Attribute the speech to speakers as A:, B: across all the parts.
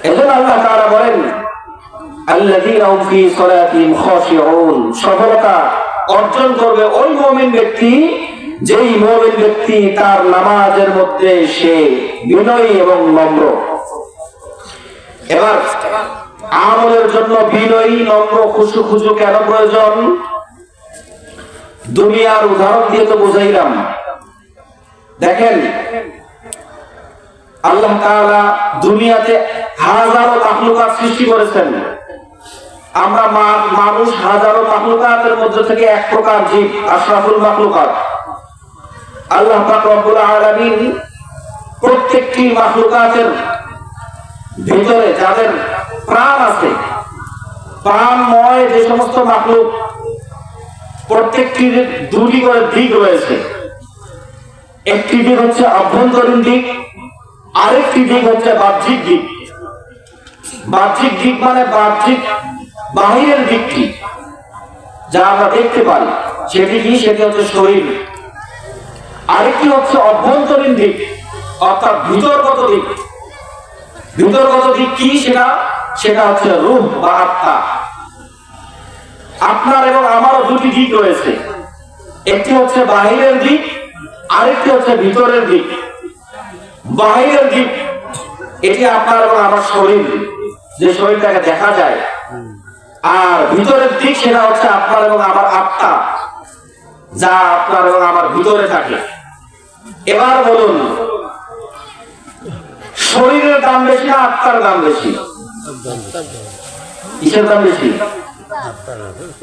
A: এজন্য আল্লাহ তাআলা বলেন আল্লাযীনা হুম ফী সালাতিহিম খাশিউন, সফলতা অর্জন করবে ওই মুমিন ব্যক্তি যেই মুমিন ব্যক্তি তার নামাজের মধ্যে সে বিনয়ী এবং নম্র। এবার আমলের জন্য বিনয়ী নম্র খুশু কেন প্রয়োজন? দুনিয়ার উদাহরণ দিয়ে তো বুঝাইলাম। দেখেন আল্লাহ তাআলা দুনিয়াতে হাজারো মাখলুকাত সৃষ্টি করেছেন। আমরা মানুষ হাজারো মাখলুকাতের মধ্যে থেকে এক প্রকার জীব, আশরাফুল মাখলুকাত। আল্লাহ পাক রব্বুল আলামিন প্রত্যেকটি মাখলুকাতের ভিতরে যাদের প্রাণ আছে, প্রাণময় যে সমস্ত মাখলুক, প্রত্যেকটির দুটি করে দিক রয়েছে। একটি দিক হচ্ছে আভ্যন্তরীণ দিক, আরেকটি দিক হচ্ছে বাহ্যিক দিক। বাহ্যিক দিক মানে বাহ্যিক বাহিরের দিকটি যা আমরা দেখতে পারি, সেটি কি? সেটি হচ্ছে শরীর। আরেকটি হচ্ছে অভ্যন্তরীণ দিক, অর্থাৎ ভিতরগত দিক। ভিতরগত দিক কি? সেটা হচ্ছে রূহ বা আত্মা। আপনার এবং আমারও দুটি দিক রয়েছে, একটি হচ্ছে বাহিরের দিক, আরেকটি হচ্ছে ভিতরের দিক। বাহিরের দিক এটি আপনার এবং আমার শরীর, যে শরীরটাকে দেখা যায়। আর ভিতরের দিক সেটা হচ্ছে আপনার এবং আমার আত্মা, যা আপনার এবং আমার ভিতরে থাকে। এবার বলুন, শরীরের দাম বেশি না আত্মার দাম বেশি? কিসের দাম বেশি?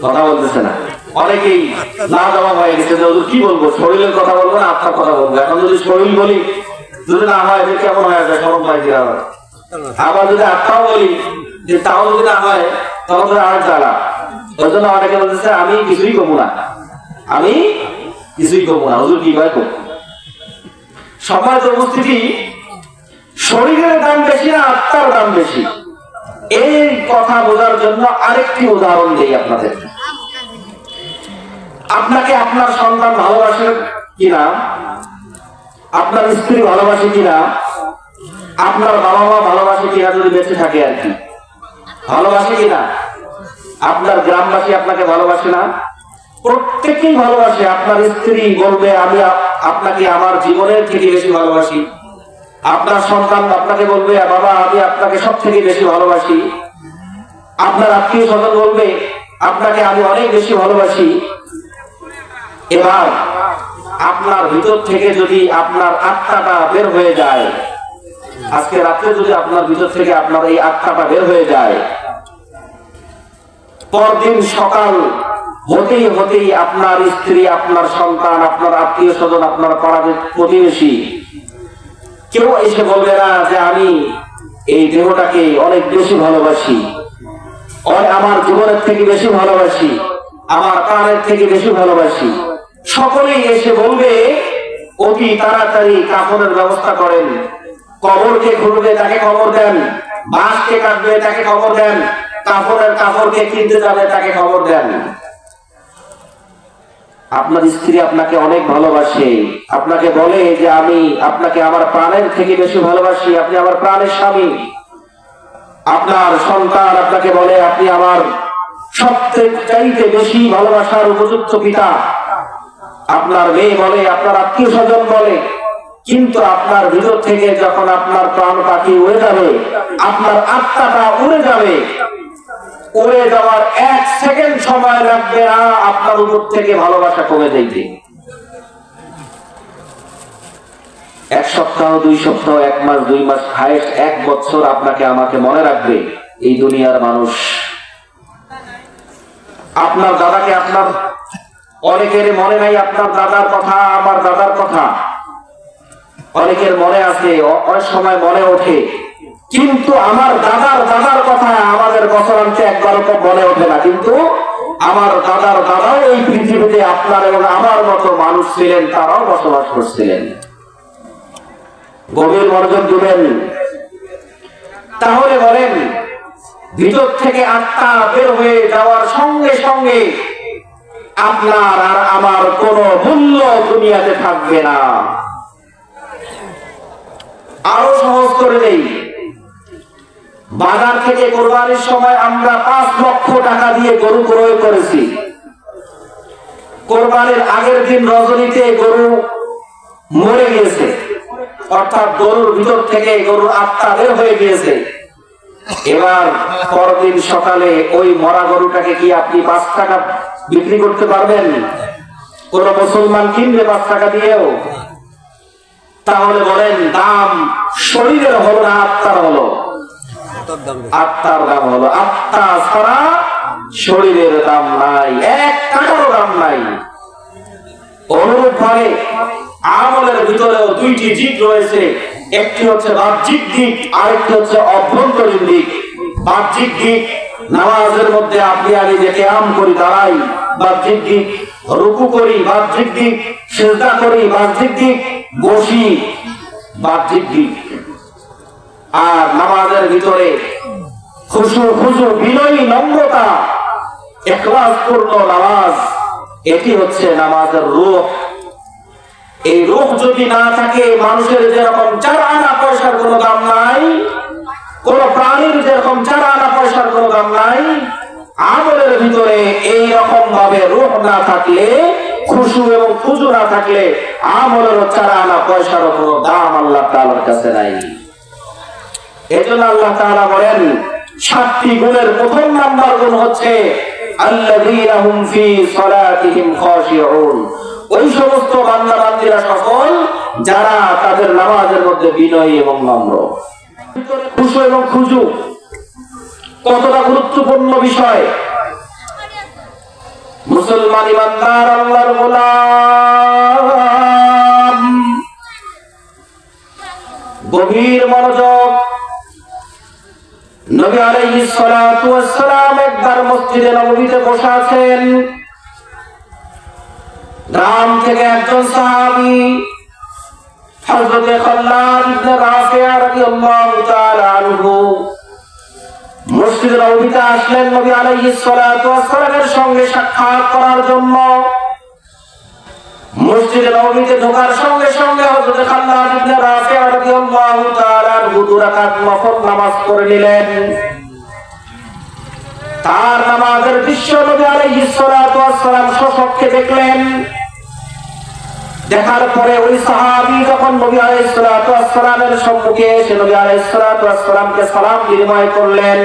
A: কথা বলতেছে না। অনেকেই না জবাব হয়ে গেছে যে কি বলবো, শরীরের কথা বলবো না আত্মার কথা বলবো। এখন যদি শরীর বলি, যদি না হয় যে কেমন হয়ে যায়, সরম পাই দিয়ে। আবার যদি আত্মাও বলি যে তাও যদি না হয়, তখন তো আর জ্বালা। ওই জন্য অনেকে বলতেছে আমি কিছুই কমু না, আমি কিছুই কমু না। হুজুর কি ভাই কম? সম্মানিত উপস্থিতি, শরীরের দাম বেশি না আত্মার দাম বেশি? এই কথা বোঝার জন্য আরেকটি উদাহরণ দেই আপনাদের। আপনাকে আপনার সন্তান ভালোবাসে কিনা, আপনার স্ত্রী ভালোবাসে কিনা, আপনার বাবা মা ভালোবাসে কিনা, যদি বেঁচে থাকে আর কি, ভালোবাসে কিনা? আপনার গ্রামবাসী আপনাকে ভালোবাসে না? প্রত্যেকেই ভালোবাসে। আপনার স্ত্রী বলবে আমি আপনাকে আমার জীবনের থেকে বেশি ভালোবাসি। আপনার সন্তান আপনাকে বলবে বাবা আমি আপনাকে সব থেকে বেশি ভালোবাসি। আপনার আত্মীয় স্বজন বলবে আপনাকে আমি অনেক বেশি ভালোবাসি। এবার আপনার ভিতর থেকে যদি আপনার আত্মাটা বের হয়ে যায়, আজকে রাত্রে যদি আপনার ভিতর থেকে আপনার এই আত্মাটা বের হয়ে যায়, পরদিন সকাল হতেই আপনার স্ত্রী, আপনার সন্তান, আপনার আত্মীয় স্বজন, আপনার পাড়া প্রতিবেশী কেউ এসে বলবে না যে আমি এই দেহটাকে অনেক বেশি ভালোবাসি, আমার জীবনের থেকে বেশি ভালোবাসি, আমার প্রাণের থেকে বেশি ভালোবাসি। সকলেই এসে বলবে অতি তাড়াতাড়ি কাফনের ব্যবস্থা করেন, কবরকে খুঁড়বে তাকে খবর দেন, বাঁশকে কাটবে তাকে খবর দেন, কাপড়কে কিনতে যাবে তাকে খবর দেন। আপনার স্ত্রী আপনাকে অনেক ভালোবাসে, আপনাকে বলে যে আমি আপনাকে আমার প্রাণের থেকে বেশি ভালোবাসি, আপনি আমার প্রাণের স্বামী। আপনার সন্তান আপনাকে বলে আপনি আমার সবচেয়ে বেশি ভালোবাসার উপযুক্ত পিতা। আপনার মেয়ে বলে, আপনার আত্মীয় স্বজন বলে। কিন্তু আপনার ভিতর থেকে যখন আপনার প্রাণ পাখি উড়ে যাবে, আপনার আত্মাটা উড়ে যাবে, উড়ে যাওয়ার 1 সেকেন্ড সময় লাগবে না আপনার উপর থেকে ভালোবাসা কমে যাইতে। 1 সপ্তাহ, 2 সপ্তাহ, 1 মাস, 2 মাস, হাইস্ট 1 বছর আপনাকে আমাকে মনে রাখবে এই দুনিয়ার মানুষ। আপনার দাদাকে আপনার অনেকের মনে নাই আপনার দাদার কথা, আমার দাদার কথা। অনেকের মনে আছে, অনেক সময় মনে ওঠে, কিন্তু আমার দাদার কথা আমাদের বছর আনতে একবারও তো মনে ওঠে না। কিন্তু আমার দাদাও এই পৃথিবীতে আপনার এবং আমার মতো মানুষ ছিলেন, তারাও বসবাস করছিলেন। গভীর মনোযোগ দিবেন। তাহলে বলেন, ভিতর থেকে আত্মা বের হয়ে যাওয়ার সঙ্গে সঙ্গে আপনার আর আমার কোনো মূল্য দুনিয়াতে থাকবে না। আরো সহজ করে দেই, বাজার থেকে কোরবানির সময় আমরা 5 লক্ষ টাকা দিয়ে গরু ক্রয় করেছি। কোরবানির আগের দিন রজনীতে গরু মরে গিয়েছে, অর্থাৎ গরুর ভিতর থেকে গরুর আত্মা বের হয়ে গিয়েছে। এবার পরদিন সকালে ওই মরা গরুটাকে কি আপনি 5 টাকা বিক্রি করতে পারবেন? কোন মুসলমান কিনবে 5 টাকা দিয়েও? তাহলে বলেন দাম শরীরের হলো না আত্মার হলো? আত্মার দাম হলো। আত্মা ছাড়া শরীরের দাম নাই, 1 টাকারও দাম নাই। অনুরূপ ভাবে আমলের ভিতরেও 2টি দিক রয়েছে, একটি হচ্ছে বাহ্যিক দিক, আরেকটি হচ্ছে অভ্যন্তরীণ দিক। বাহ্যিক দিক, নামাজের মধ্যে আপনি আমি যে কিয়াম করি দাঁড়াই, বাহ্যিক দিক। রুকু করি, বাহ্যিক দিক। সিজদা করি, বাহ্যিক দিক। বসি, বাহ্যিক দিক। আর নামাজের ভিতরে খুশু বিনয়ী নম্রতা, ইখলাসপূর্ণ নামাজ, এটি হচ্ছে নামাজের রূহ। এই রূহ যদি না থাকে, মানুষের যেরকম 4 আনা পয়সার কোনো দাম নাই, কোন প্রাণীর যেরকম 4 আনা পয়সার কোনো দাম নাই, আমলের ভিতরে এই রকম ভাবে রূহ না থাকলে, খুশু এবং খুজু না থাকলে, আমলের 4 আনা পয়সার কোনো দাম আল্লাহ তাআলার কাছে নাই। এজন্য আল্লাহ তাআলা বলেন 7টি গুণের প্রথম নাম্বার গুণ হচ্ছে আল্লাযীনা হুম ফি সালাতিহিম খাশিউন। ওই সমস্ত বান্দা বান্দীরা সফল যারা তাদের নামাজের মধ্যে বিনয়ী এবং নম্র। ভিতরে খুশু এবং খুজু কতটা গুরুত্বপূর্ণ বিষয়। মুসলমান ইমানদার আল্লাহর গোলাম, গভীর মনোযোগ। নবী আলাইহিস সালাতু ওয়াস সালাম একবার মসজিদে নববীতে বসে আছেন। গ্রাম থেকে একজন সাহাবী হযরত খাল্লাদ ইবনে রাফিয়া রাদিয়াল্লাহু তাআলা আনহু মসজিদে নববীতে আসলেন নবী আলাইহিস সালাতু ওয়াস সালামের সঙ্গে সাক্ষাৎ করার জন্য। মসজিদে নববীতে ঢোকার সঙ্গে সঙ্গে হযরত খাল্লাদ ইবনে রাফিয়া রাদিয়াল্লাহু তাআলা আনহু 2 রাকাত নফল নামাজ পড়ে নিলেন। তার নামাজের দৃশ্য নবী আলাইহিস সালাতু ওয়াস সালাম স্বচক্ষে দেখলেন। দেখার পরে ওই সাহাবী যখন নবী আলাইহিস সালাতু ওয়াস সালামের সম্মুখে এসে নবী আলাইহিস সালাতু ওয়াস সালামকে সালাম বিনিময় করলেন।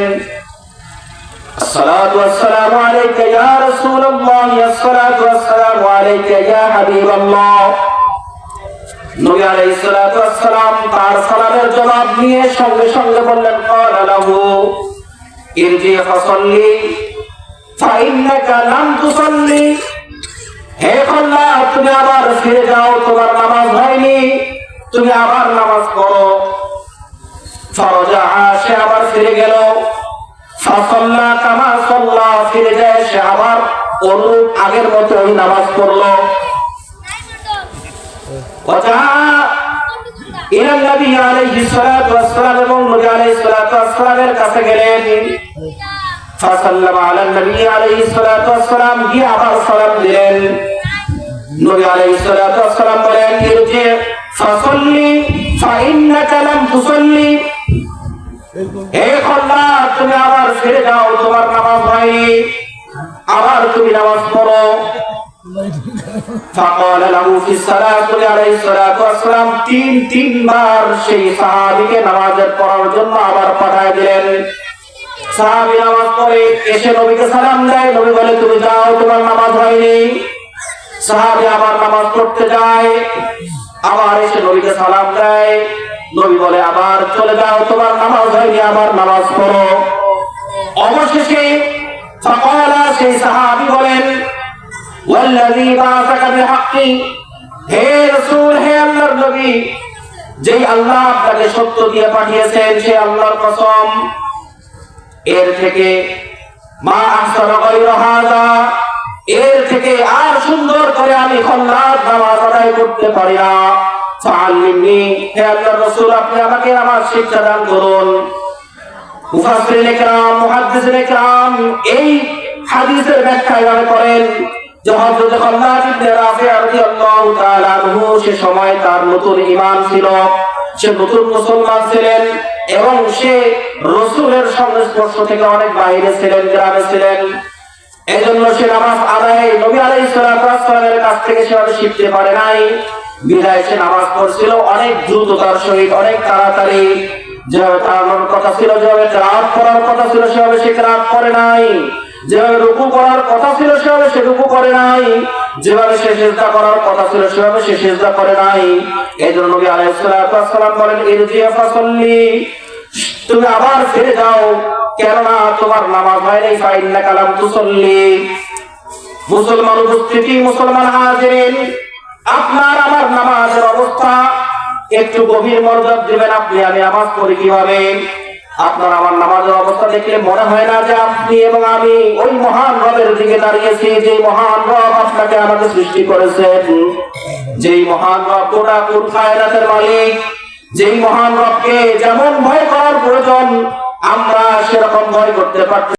A: আসসালাতু ওয়াসসালামু আলাইকা ইয়া রাসূলুল্লাহ, আসসালাতু ওয়াসসালামু আলাইকা ইয়া হাবিবাল্লাহ। নবী আলাইহিস সালাতু ওয়াস সালাম তার সালামের জবাব নিয়ে সঙ্গে সঙ্গে বললেন, ক্বালা লাহু ইরজি ফাসাল্লি ফাইন্নাকা লাম তুসাল্লি। হে খাল্লাদ, তুমি আবার ফিরে যাও, তোমার নামাজ হয়নি, তুমি আবার নামাজ পড়ো। ফারাজা, সে আবার ফিরে গেল। ফাসাল্লা কামা সাল্লা, ফিরে যায় সে আবার অনুরূপ আগের মতো ওই নামাজ পড়লো। ওয়াজা ইলা নবী আলাইহিস সালাতু ওয়াস সালাম, এবং নবী আলাইহিস সালাতু ওয়াস সালামের কাছে গেলেন। ফাসাল্লামা আলা নবী আলাইহিস সালাতু ওয়াস সালাম, গিয়ে আবার সালাম দিলেন। নবী আলাইহিস সালাতু ওয়াস সালাম বলেন, ইরজি ফাসাল্লি ফাইন্নাকা লাম তুসাল্লি। হে খাল্লাদ, তুমি আবার ফিরে যাও, তোমার নামাজ হয়নি, আবার তুমি নামাজ পড়ো। ফাকালা লাহু ফি সালাত, আলাইহিস সালাতু ওয়াস সালাম 3 বার সেই সাহাবীকে নামাজের পড়ার জন্য আবার পাঠিয়ে দিলেন। সাহাবী নামাজ পড়ে এসে নবীকে সালাম দেয়। নবী বলে, তুমি যাও, তোমার নামাজ হয়নি। সাহাবী আবার নামাজ পড়তে যায়, আবার এসে নবীকে সালাম দেয়। নবী বলে, আবার চলে যাও, তোমার নামাজ হয়নি, আবার নামাজ পড়ো। অবশেষে ফাকালা, সেই সাহাবী বলেন, ওয়াল্লাযী বা'আসাকা বিল-হাক্কি, হে রাসূল, হে আল্লাহর নবী, যেই আল্লাহ আপনাকে সত্য দিয়ে পাঠিয়েছেন সে আল্লাহর কসম, এর থেকে মা আহসানা গায়রা হাযা, এর থেকে আর সুন্দর করে আমি খাল্লাদ নামাজ আদায় করতে পারি না। ফাআল্লিমনি, হে আল্লাহর রাসূল, আপনি আমাকে আমার শিক্ষা দান করুন। মুফাসসিরিন ইকরাম, মুহাদ্দিসিন ইকরাম এই হাদিসের ব্যাখ্যা এভাবে করেন যে হযরত খাল্লাদ ইবনে রাফিয়া রাদিয়াল্লাহু তাআলা আনহু সে সময় তার নতুন ঈমান ছিল। সে নতুন মুসলমান ছিলেন এবং সে রাসূলের সংস্পর্শ থেকে অনেক বাইরে ছিলেন, গ্রামে ছিলেন। এজন্য সে নামাজ আদায় নবী আলাইহিস সালামের কাছ থেকে সেভাবে শিখতে পারে নাই। বিদায় সে নামাজ পড়ছিল অনেক দ্রুততার সহিত, অনেক তাড়াতাড়ি। যেভাবে তাড়ানোর কথা ছিল, যেভাবে রাত করার কথা ছিল, সেভাবে সে রাত করে নাই। যেভাবে রুকু করার কথা ছিল, সেভাবে সে রুকু করে নাই। যেভাবে সে সিজদা করার কথা ছিল, সেভাবে সে সিজদা করে নাই। এজন্য নবী আলাইহিস সালাম বলেন, ইরজি ফাসাল্লি, তুমি আবার ফিরে যাও, কেননা তোমার নামাজ হয় নাই। ফাইন্নাকা লাম তুসাল্লি। মুসলমান উপস্থিতি, মুসলমান হাজিরিন, আপনার আমার নামাজের অবস্থা একটু গভীর মনোযোগ দিবেন। আপনি আমি নামাজ পড়ি কিভাবে? আপনার আমার নামাজের অবস্থা দেখলে মনে হয় না যে আপনি এবং আমি ওই মহান রবের দিকে দাঁড়িয়েছি, যে মহান রব আপনাকে আমাকে সৃষ্টি করেছেন, যেই মহান রব গোটা কুল কায়নাতের মালিক, যেই মহান রবকে যেমন ভয় করার প্রয়োজন আমরা সেরকম ভয় করতে পারছি।